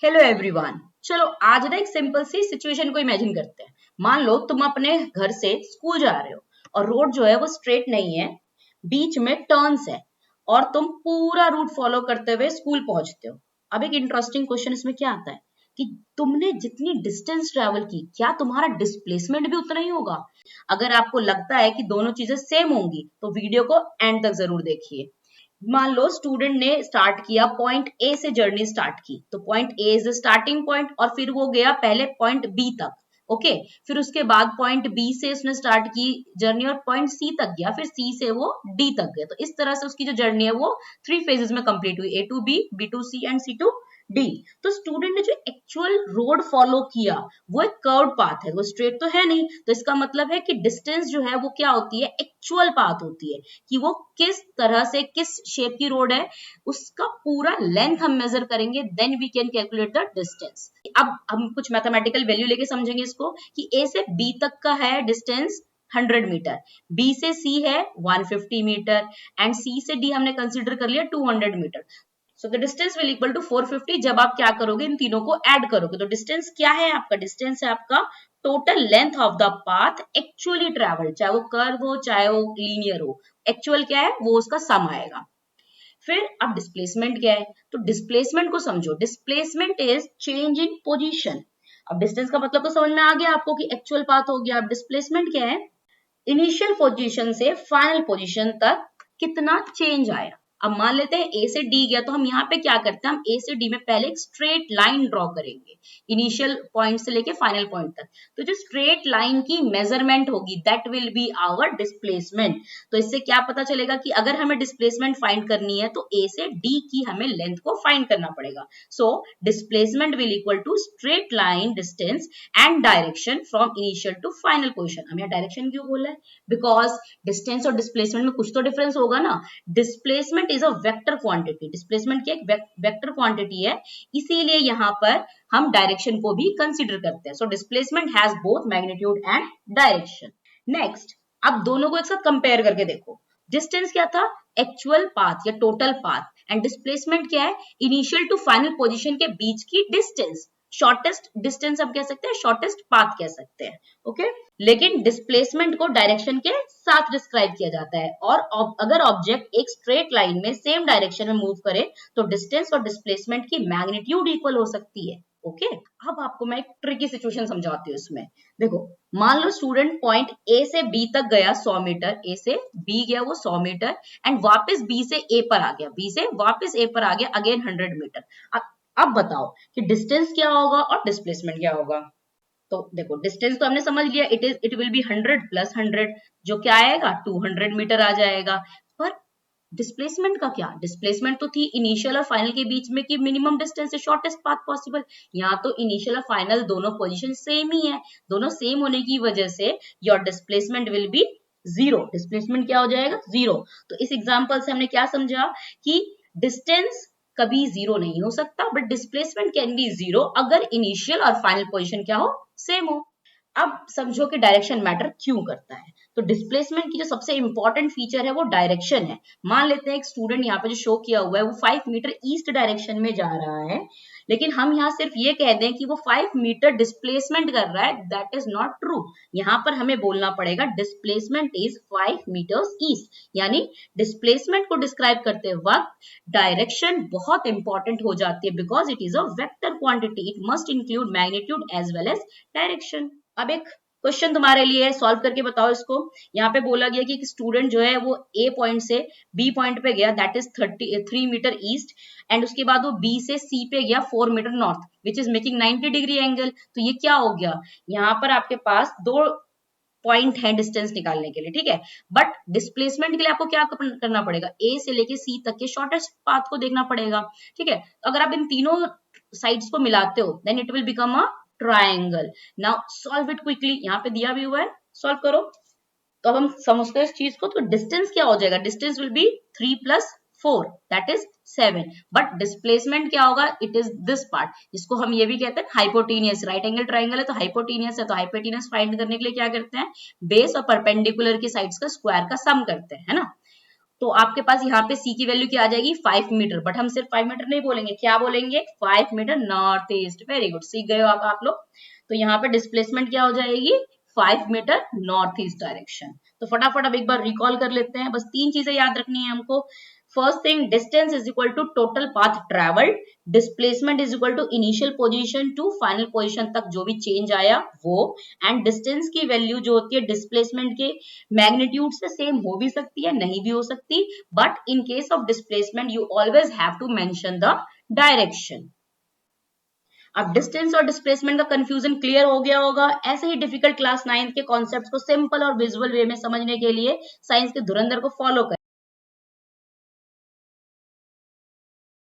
Hello everyone. चलो आज ना एक सिंपल सी सिचुएशन को इमेजिन करते हैं। मान लो तुम अपने घर से स्कूल जा रहे हो और रोड जो है वो स्ट्रेट नहीं है, बीच में टर्न्स है और तुम पूरा रूट फॉलो करते हुए स्कूल पहुंचते हो। अब एक इंटरेस्टिंग क्वेश्चन इसमें क्या आता है कि तुमने जितनी डिस्टेंस ट्रेवल की, क्या तुम्हारा डिस्प्लेसमेंट भी उतना ही होगा? अगर आपको लगता है कि दोनों चीजें सेम होंगी तो वीडियो को एंड तक जरूर देखिए। मान लो स्टूडेंट ने स्टार्ट किया, पॉइंट ए से जर्नी स्टार्ट की, तो point A is the starting point और फिर वो गया पहले पॉइंट बी तक। ओके, फिर उसके बाद पॉइंट बी से उसने स्टार्ट की जर्नी और पॉइंट सी तक गया, फिर सी से वो डी तक गया। तो इस तरह से उसकी जो जर्नी है वो 3 फेजेस में कंप्लीट हुई, A to B to C and C to D. तो स्टूडेंट ने जो एक्चुअल रोड फॉलो किया वो एक कर्व्ड पाथ है, वो स्ट्रेट तो है नहीं। तो इसका मतलब है कि डिस्टेंस जो है वो क्या होती है, एक्चुअल पाथ होती है कि वो किस तरह से, किस शेप की रोड है, उसका पूरा लेंथ हम मेजर करेंगे, then we can calculate the distance. अब हम कुछ मैथमेटिकल वैल्यू लेके समझेंगे इसको कि ए से बी तक का है डिस्टेंस 100 मीटर, बी से सी है 150 मीटर एंड सी से डी हमने कंसीडर कर लिया 200 meter. So the distance will equal to 450। जब आप क्या करोगे, इन तीनों को ऐड करोगे तो डिस्टेंस क्या है आपका? डिस्टेंस है आपका total length of the path actually travelled, चाहे वो कर्व हो चाहे वो लीनियर हो, एक्चुअल क्या है वो उसका सम आएगा। फिर अब डिस्प्लेसमेंट क्या है, तो डिस्प्लेसमेंट को समझो। Displacement is change in position. अब डिस्टेंस का मतलब तो समझ में आ गया आपको कि एक्चुअल पाथ हो गया। अब डिस्प्लेसमेंट क्या है, इनिशियल पोजीशन से फाइनल पोजीशन तक कितना चेंज आया। अब मान लेते हैं ए से डी गया, तो हम यहाँ पे क्या करते हैं, हम ए से डी में पहले एक स्ट्रेट लाइन ड्रॉ करेंगे इनिशियल पॉइंट से लेके फाइनल पॉइंट तक। तो जो स्ट्रेट लाइन की मेजरमेंट होगी that will be our displacement. तो इससे क्या पता चलेगा कि अगर हमें डिस्प्लेसमेंट फाइंड करनी है तो ए से डी की हमें लेंथ को फाइंड करना पड़ेगा। So displacement will equal to straight line distance and direction from initial to final position. हम यहाँ डायरेक्शन क्यों बोला है, बिकॉज डिस्टेंस और डिस्प्लेसमेंट में कुछ तो डिफरेंस होगा ना। Displacement is a vector quantity, displacement की एक वेक्टर क्वांटिटी है, इसीलिए यहां पर हम डायरेक्शन को भी कंसीडर करते हैं। So displacement has both magnitude and direction. Next, अब दोनों को एक साथ कंपेयर करके देखो। डिस्टेंस क्या था, एक्चुअल पाथ या टोटल पाथ, एंड डिस्प्लेसमेंट क्या है, इनिशियल टू फाइनल पोजीशन के बीच की डिस्टेंस। शॉर्टेस्ट डिस्टेंस हम कह सकते हैं, शॉर्टेस्ट पाथ कह सकते हैं। ओके, लेकिन डिस्प्लेसमेंट को डायरेक्शन के साथ डिस्क्राइब किया जाता है, और अगर ऑब्जेक्ट एक स्ट्रेट लाइन में सेम डायरेक्शन में मूव करे तो डिस्टेंस और डिस्प्लेसमेंट की मैग्नीट्यूड इक्वल हो सकती है। ओके, अब आपको मैं एक ट्रिकी सिचुएशन समझाती हूँ इसमें। देखो, मान लो स्टूडेंट पॉइंट ए से बी तक गया 100 मीटर, ए से बी गया वो 100 मीटर एंड वापस बी से ए पर आ गया, बी से वापस ए पर आ गया अगेन 100 मीटर। अब बताओ कि डिस्टेंस क्या होगा और डिस्प्लेसमेंट क्या होगा। तो देखो, डिस्टेंस तो हमने समझ लिया, इट विल बी 100 प्लस 100, जो क्या आएगा 200 मीटर आ जाएगा। पर डिस्प्लेसमेंट का क्या? डिस्प्लेसमेंट तो थी इनिशियल और फाइनल के बीच में कि मिनिमम डिस्टेंस से शॉर्टेस्ट पाथ पॉसिबल। यहाँ तो इनिशियल और फाइनल दोनों पोजीशन सेम ही है, दोनों सेम होने की वजह से your displacement will be zero. Displacement क्या हो जाएगा, जीरो। तो इस एग्जांपल से हमने क्या समझा कि डिस्टेंस कभी जीरो नहीं हो सकता, but displacement can be zero अगर इनिशियल और फाइनल पोजीशन क्या हो, सेम हो। अब समझो कि डायरेक्शन मैटर क्यों करता है। तो डिस्प्लेसमेंट की जो सबसे इंपॉर्टेंट फीचर है वो डायरेक्शन है। मान लेते हैं एक स्टूडेंट यहाँ पे जो शो किया हुआ है वो 5 मीटर ईस्ट डायरेक्शन में जा रहा है, लेकिन हम यहाँ सिर्फ ये कह दें कि वो 5 मीटर डिस्प्लेसमेंट कर रहा है, दैट इज नॉट ट्रू। यहाँ पर हमें बोलना पड़ेगा डिस्प्लेसमेंट इज 5 मीटर्स ईस्ट, यानी डिस्प्लेसमेंट को डिस्क्राइब करते वक्त डायरेक्शन बहुत इंपॉर्टेंट हो जाती है, because it is a vector quantity, it must include magnitude as well as direction. अब एक क्वेश्चन तुम्हारे लिए है, सॉल्व करके बताओ इसको। यहाँ पे बोला गया कि स्टूडेंट जो है वो ए पॉइंट से बी पॉइंट पे गया, that is 3 meter east, and उसके बाद वो बी से सी पे गया 4 meter north, which is making 90 degree angle. तो ये क्या हो गया, यहाँ पर आपके पास दो पॉइंट है डिस्टेंस निकालने के लिए, ठीक है। बट डिस्प्लेसमेंट के लिए आपको क्या करना पड़ेगा, ए से लेके सी तक के शॉर्टेस्ट पाथ को देखना पड़ेगा, ठीक है। तो अगर आप इन तीनों साइड्स को मिलाते हो then it will become a triangle. Now solve it quickly, यहाँ पे दिया भी हुआ है, सॉल्व करो। तो अब हम समझते हैं इस चीज को। तो डिस्टेंस क्या हो जाएगा, distance will be 3 plus 4 that is 7, but displacement क्या होगा, इट इज दिस पार्ट, जिसको हम ये भी कहते हैं हाइपोटेनियस। राइट एंगल ट्राइंगल है तो हाइपोटेनियस है, तो हाइपोटेनियस फाइंड करने के लिए क्या करते हैं, बेस और परपेंडिकुलर की साइड्स का स्क्वायर का सम करते हैं, है ना। तो आपके पास यहाँ पे सी की वैल्यू क्या आ जाएगी 5 मीटर, बट हम सिर्फ 5 मीटर नहीं बोलेंगे, क्या बोलेंगे 5 metre north east. Very good, सीख गए हो आप लोग। तो यहाँ पे डिस्प्लेसमेंट क्या हो जाएगी 5 मीटर नॉर्थ ईस्ट डायरेक्शन। तो फटाफट अब एक बार रिकॉल कर लेते हैं, बस 3 चीजें याद रखनी है हमको। First thing, distance is equal to total path travelled, displacement is equal to initial position to final position तक जो भी चेंज आया वो, एंड डिस्टेंस की वैल्यू जो होती है डिस्प्लेसमेंट के मैग्नीट्यूड से सेम हो भी सकती है, नहीं भी हो सकती, but in case of displacement you always have to mention the direction. अब डिस्टेंस और डिस्प्लेसमेंट का कंफ्यूजन क्लियर हो गया होगा। ऐसे ही डिफिकल्ट क्लास 9 के कॉन्सेप्ट्स को सिंपल और विजुअल वे में समझने के लिए साइंस के धुरंधर को फॉलो करें।